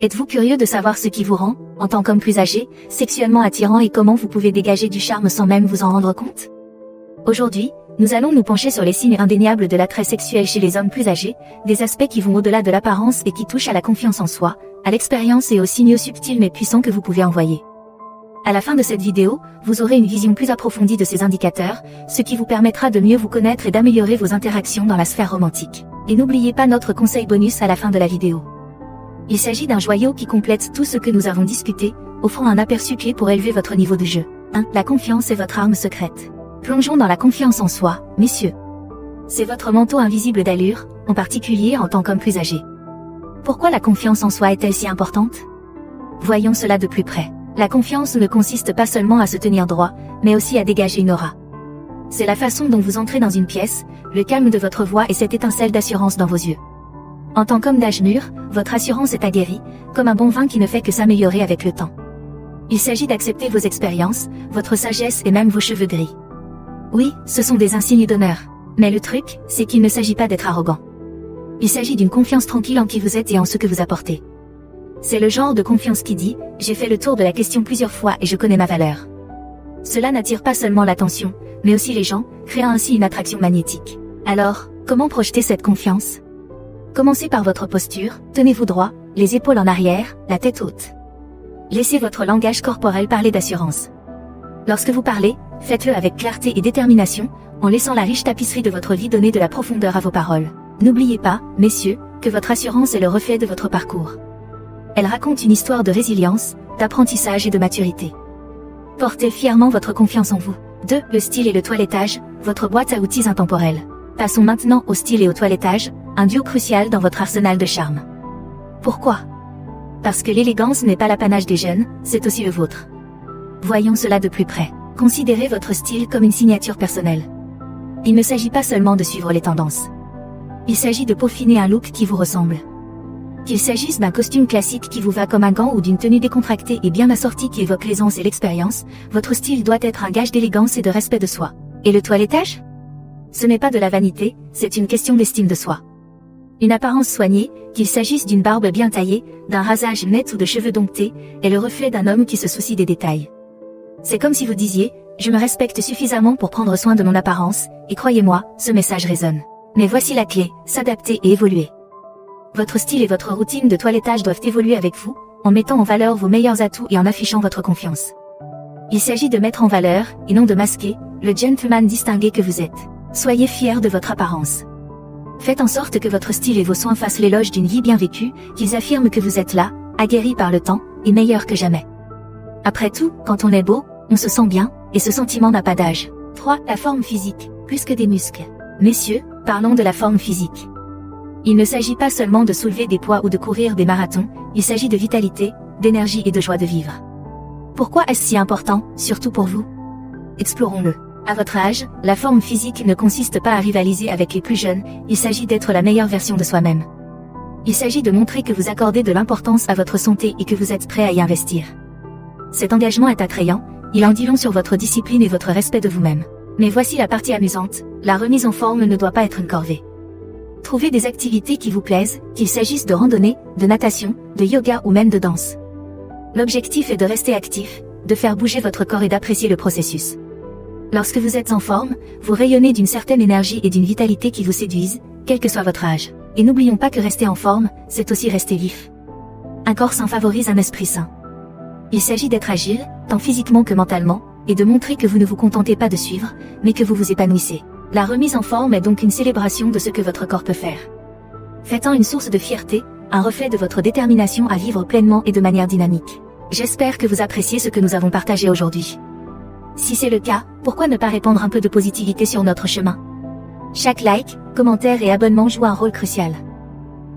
Êtes-vous curieux de savoir ce qui vous rend, en tant qu'homme plus âgé, sexuellement attirant et comment vous pouvez dégager du charme sans même vous en rendre compte? Aujourd'hui, nous allons nous pencher sur les signes indéniables de l'attrait sexuel chez les hommes plus âgés, des aspects qui vont au-delà de l'apparence et qui touchent à la confiance en soi, à l'expérience et aux signaux subtils mais puissants que vous pouvez envoyer. À la fin de cette vidéo, vous aurez une vision plus approfondie de ces indicateurs, ce qui vous permettra de mieux vous connaître et d'améliorer vos interactions dans la sphère romantique. Et n'oubliez pas notre conseil bonus à la fin de la vidéo. Il s'agit d'un joyau qui complète tout ce que nous avons discuté, offrant un aperçu clé pour élever votre niveau de jeu. 1. La confiance est votre arme secrète. Plongeons dans la confiance en soi, messieurs. C'est votre manteau invisible d'allure, en particulier en tant qu'homme plus âgé. Pourquoi la confiance en soi est-elle si importante? Voyons cela de plus près. La confiance ne consiste pas seulement à se tenir droit, mais aussi à dégager une aura. C'est la façon dont vous entrez dans une pièce, le calme de votre voix et cette étincelle d'assurance dans vos yeux. En tant qu'homme d'âge mûr, votre assurance est aguerrie, comme un bon vin qui ne fait que s'améliorer avec le temps. Il s'agit d'accepter vos expériences, votre sagesse et même vos cheveux gris. Oui, ce sont des insignes d'honneur. Mais le truc, c'est qu'il ne s'agit pas d'être arrogant. Il s'agit d'une confiance tranquille en qui vous êtes et en ce que vous apportez. C'est le genre de confiance qui dit « J'ai fait le tour de la question plusieurs fois et je connais ma valeur ». Cela n'attire pas seulement l'attention, mais aussi les gens, créant ainsi une attraction magnétique. Alors, comment projeter cette confiance? Commencez par votre posture, tenez-vous droit, les épaules en arrière, la tête haute. Laissez votre langage corporel parler d'assurance. Lorsque vous parlez, faites-le avec clarté et détermination, en laissant la riche tapisserie de votre vie donner de la profondeur à vos paroles. N'oubliez pas, messieurs, que votre assurance est le reflet de votre parcours. Elle raconte une histoire de résilience, d'apprentissage et de maturité. Portez fièrement votre confiance en vous. 2. Le style et le toilettage, votre boîte à outils intemporelle. Passons maintenant au style et au toilettage, un duo crucial dans votre arsenal de charme. Pourquoi? Parce que l'élégance n'est pas l'apanage des jeunes, c'est aussi le vôtre. Voyons cela de plus près. Considérez votre style comme une signature personnelle. Il ne s'agit pas seulement de suivre les tendances. Il s'agit de peaufiner un look qui vous ressemble. Qu'il s'agisse d'un costume classique qui vous va comme un gant ou d'une tenue décontractée et bien assortie qui évoque l'aisance et l'expérience, votre style doit être un gage d'élégance et de respect de soi. Et le toilettage? Ce n'est pas de la vanité, c'est une question d'estime de soi. Une apparence soignée, qu'il s'agisse d'une barbe bien taillée, d'un rasage net ou de cheveux domptés, est le reflet d'un homme qui se soucie des détails. C'est comme si vous disiez, je me respecte suffisamment pour prendre soin de mon apparence, et croyez-moi, ce message résonne. Mais voici la clé, s'adapter et évoluer. Votre style et votre routine de toilettage doivent évoluer avec vous, en mettant en valeur vos meilleurs atouts et en affichant votre confiance. Il s'agit de mettre en valeur, et non de masquer, le gentleman distingué que vous êtes. Soyez fiers de votre apparence. Faites en sorte que votre style et vos soins fassent l'éloge d'une vie bien vécue, qu'ils affirment que vous êtes là, aguerri par le temps, et meilleur que jamais. Après tout, quand on est beau, on se sent bien, et ce sentiment n'a pas d'âge. 3. La forme physique, plus que des muscles. Messieurs, parlons de la forme physique. Il ne s'agit pas seulement de soulever des poids ou de courir des marathons, il s'agit de vitalité, d'énergie et de joie de vivre. Pourquoi est-ce si important, surtout pour vous? Explorons-le. À votre âge, la forme physique ne consiste pas à rivaliser avec les plus jeunes, il s'agit d'être la meilleure version de soi-même. Il s'agit de montrer que vous accordez de l'importance à votre santé et que vous êtes prêt à y investir. Cet engagement est attrayant, il en dit long sur votre discipline et votre respect de vous-même. Mais voici la partie amusante, la remise en forme ne doit pas être une corvée. Trouvez des activités qui vous plaisent, qu'il s'agisse de randonnée, de natation, de yoga ou même de danse. L'objectif est de rester actif, de faire bouger votre corps et d'apprécier le processus. Lorsque vous êtes en forme, vous rayonnez d'une certaine énergie et d'une vitalité qui vous séduisent, quel que soit votre âge. Et n'oublions pas que rester en forme, c'est aussi rester vif. Un corps sain favorise un esprit sain. Il s'agit d'être agile, tant physiquement que mentalement, et de montrer que vous ne vous contentez pas de suivre, mais que vous vous épanouissez. La remise en forme est donc une célébration de ce que votre corps peut faire. Faites-en une source de fierté, un reflet de votre détermination à vivre pleinement et de manière dynamique. J'espère que vous appréciez ce que nous avons partagé aujourd'hui. Si c'est le cas, pourquoi ne pas répandre un peu de positivité sur notre chemin? Chaque like, commentaire et abonnement joue un rôle crucial.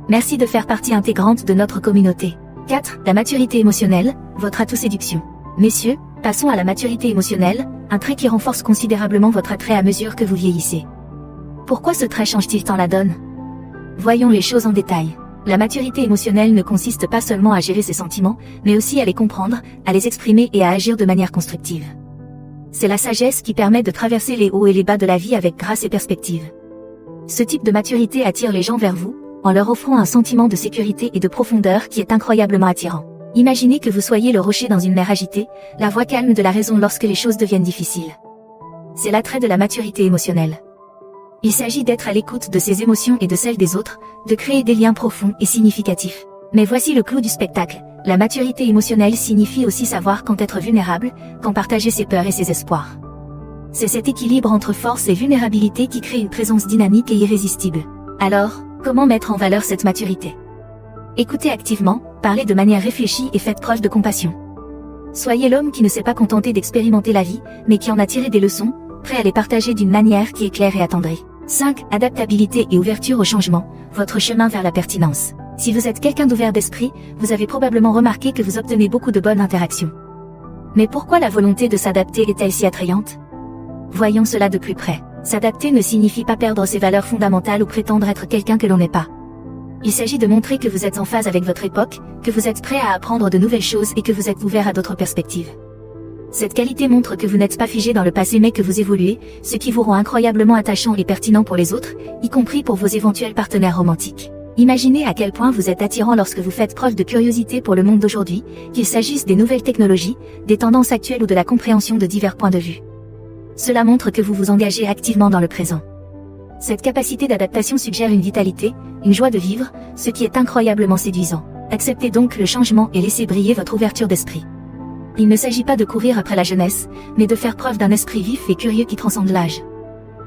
Merci de faire partie intégrante de notre communauté. 4. La maturité émotionnelle, votre atout séduction. Messieurs, passons à la maturité émotionnelle, un trait qui renforce considérablement votre attrait à mesure que vous vieillissez. Pourquoi ce trait change-t-il tant la donne? Voyons les choses en détail. La maturité émotionnelle ne consiste pas seulement à gérer ses sentiments, mais aussi à les comprendre, à les exprimer et à agir de manière constructive. C'est la sagesse qui permet de traverser les hauts et les bas de la vie avec grâce et perspective. Ce type de maturité attire les gens vers vous, en leur offrant un sentiment de sécurité et de profondeur qui est incroyablement attirant. Imaginez que vous soyez le rocher dans une mer agitée, la voix calme de la raison lorsque les choses deviennent difficiles. C'est l'attrait de la maturité émotionnelle. Il s'agit d'être à l'écoute de ses émotions et de celles des autres, de créer des liens profonds et significatifs. Mais voici le clou du spectacle. La maturité émotionnelle signifie aussi savoir quand être vulnérable, quand partager ses peurs et ses espoirs. C'est cet équilibre entre force et vulnérabilité qui crée une présence dynamique et irrésistible. Alors, comment mettre en valeur cette maturité? Écoutez activement, parlez de manière réfléchie et faites preuve de compassion. Soyez l'homme qui ne s'est pas contenté d'expérimenter la vie, mais qui en a tiré des leçons, prêt à les partager d'une manière qui est claire et attendrie. 5. Adaptabilité et ouverture au changement, votre chemin vers la pertinence. Si vous êtes quelqu'un d'ouvert d'esprit, vous avez probablement remarqué que vous obtenez beaucoup de bonnes interactions. Mais pourquoi la volonté de s'adapter est-elle si attrayante? Voyons cela de plus près. S'adapter ne signifie pas perdre ses valeurs fondamentales ou prétendre être quelqu'un que l'on n'est pas. Il s'agit de montrer que vous êtes en phase avec votre époque, que vous êtes prêt à apprendre de nouvelles choses et que vous êtes ouvert à d'autres perspectives. Cette qualité montre que vous n'êtes pas figé dans le passé mais que vous évoluez, ce qui vous rend incroyablement attachant et pertinent pour les autres, y compris pour vos éventuels partenaires romantiques. Imaginez à quel point vous êtes attirant lorsque vous faites preuve de curiosité pour le monde d'aujourd'hui, qu'il s'agisse des nouvelles technologies, des tendances actuelles ou de la compréhension de divers points de vue. Cela montre que vous vous engagez activement dans le présent. Cette capacité d'adaptation suggère une vitalité, une joie de vivre, ce qui est incroyablement séduisant. Acceptez donc le changement et laissez briller votre ouverture d'esprit. Il ne s'agit pas de courir après la jeunesse, mais de faire preuve d'un esprit vif et curieux qui transcende l'âge.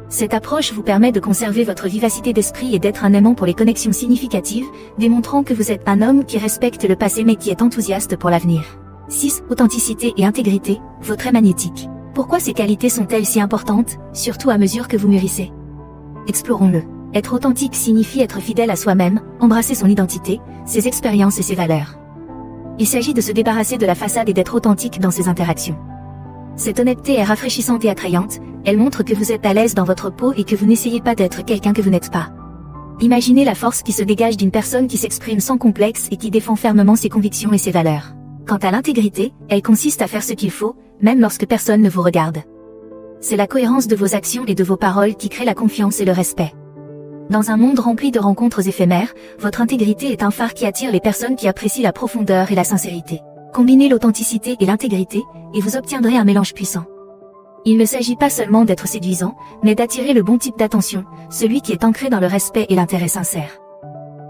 Cette approche vous permet de conserver votre vivacité d'esprit et d'être un aimant pour les connexions significatives, démontrant que vous êtes un homme qui respecte le passé mais qui est enthousiaste pour l'avenir. 6. Authenticité et intégrité, vos traits magnétiques. Pourquoi ces qualités sont-elles si importantes, surtout à mesure que vous mûrissez? Explorons-le. Être authentique signifie être fidèle à soi-même, embrasser son identité, ses expériences et ses valeurs. Il s'agit de se débarrasser de la façade et d'être authentique dans ses interactions. Cette honnêteté est rafraîchissante et attrayante, elle montre que vous êtes à l'aise dans votre peau et que vous n'essayez pas d'être quelqu'un que vous n'êtes pas. Imaginez la force qui se dégage d'une personne qui s'exprime sans complexe et qui défend fermement ses convictions et ses valeurs. Quant à l'intégrité, elle consiste à faire ce qu'il faut, même lorsque personne ne vous regarde. C'est la cohérence de vos actions et de vos paroles qui crée la confiance et le respect. Dans un monde rempli de rencontres éphémères, votre intégrité est un phare qui attire les personnes qui apprécient la profondeur et la sincérité. Combinez l'authenticité et l'intégrité, et vous obtiendrez un mélange puissant. Il ne s'agit pas seulement d'être séduisant, mais d'attirer le bon type d'attention, celui qui est ancré dans le respect et l'intérêt sincère.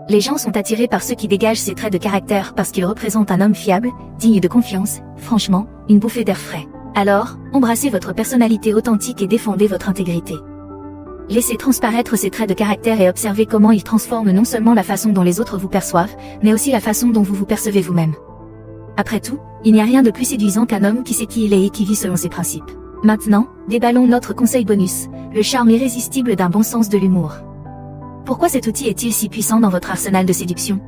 Les gens sont attirés par ceux qui dégagent ces traits de caractère parce qu'ils représentent un homme fiable, digne de confiance, franchement, une bouffée d'air frais. Alors, embrassez votre personnalité authentique et défendez votre intégrité. Laissez transparaître ces traits de caractère et observez comment ils transforment non seulement la façon dont les autres vous perçoivent, mais aussi la façon dont vous vous percevez vous-même. Après tout, il n'y a rien de plus séduisant qu'un homme qui sait qui il est et qui vit selon ses principes. Maintenant, déballons notre conseil bonus, le charme irrésistible d'un bon sens de l'humour. Pourquoi cet outil est-il si puissant dans votre arsenal de séduction?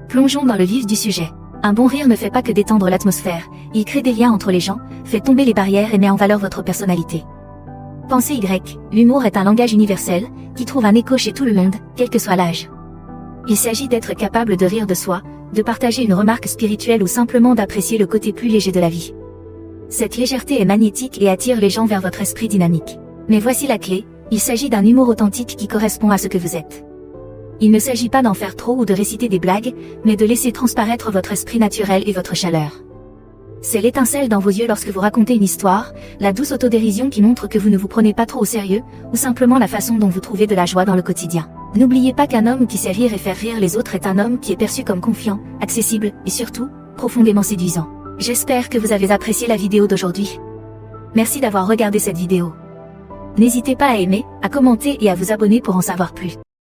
Plongeons dans le vif du sujet. Un bon rire ne fait pas que détendre l'atmosphère, il crée des liens entre les gens, fait tomber les barrières et met en valeur votre personnalité. Pensez Y, l'humour est un langage universel, qui trouve un écho chez tout le monde, quel que soit l'âge. Il s'agit d'être capable de rire de soi, de partager une remarque spirituelle ou simplement d'apprécier le côté plus léger de la vie. Cette légèreté est magnétique et attire les gens vers votre esprit dynamique. Mais voici la clé, il s'agit d'un humour authentique qui correspond à ce que vous êtes. Il ne s'agit pas d'en faire trop ou de réciter des blagues, mais de laisser transparaître votre esprit naturel et votre chaleur. C'est l'étincelle dans vos yeux lorsque vous racontez une histoire, la douce autodérision qui montre que vous ne vous prenez pas trop au sérieux, ou simplement la façon dont vous trouvez de la joie dans le quotidien. N'oubliez pas qu'un homme qui sait rire et faire rire les autres est un homme qui est perçu comme confiant, accessible, et surtout, profondément séduisant. J'espère que vous avez apprécié la vidéo d'aujourd'hui. Merci d'avoir regardé cette vidéo. N'hésitez pas à aimer, à commenter et à vous abonner pour en savoir plus.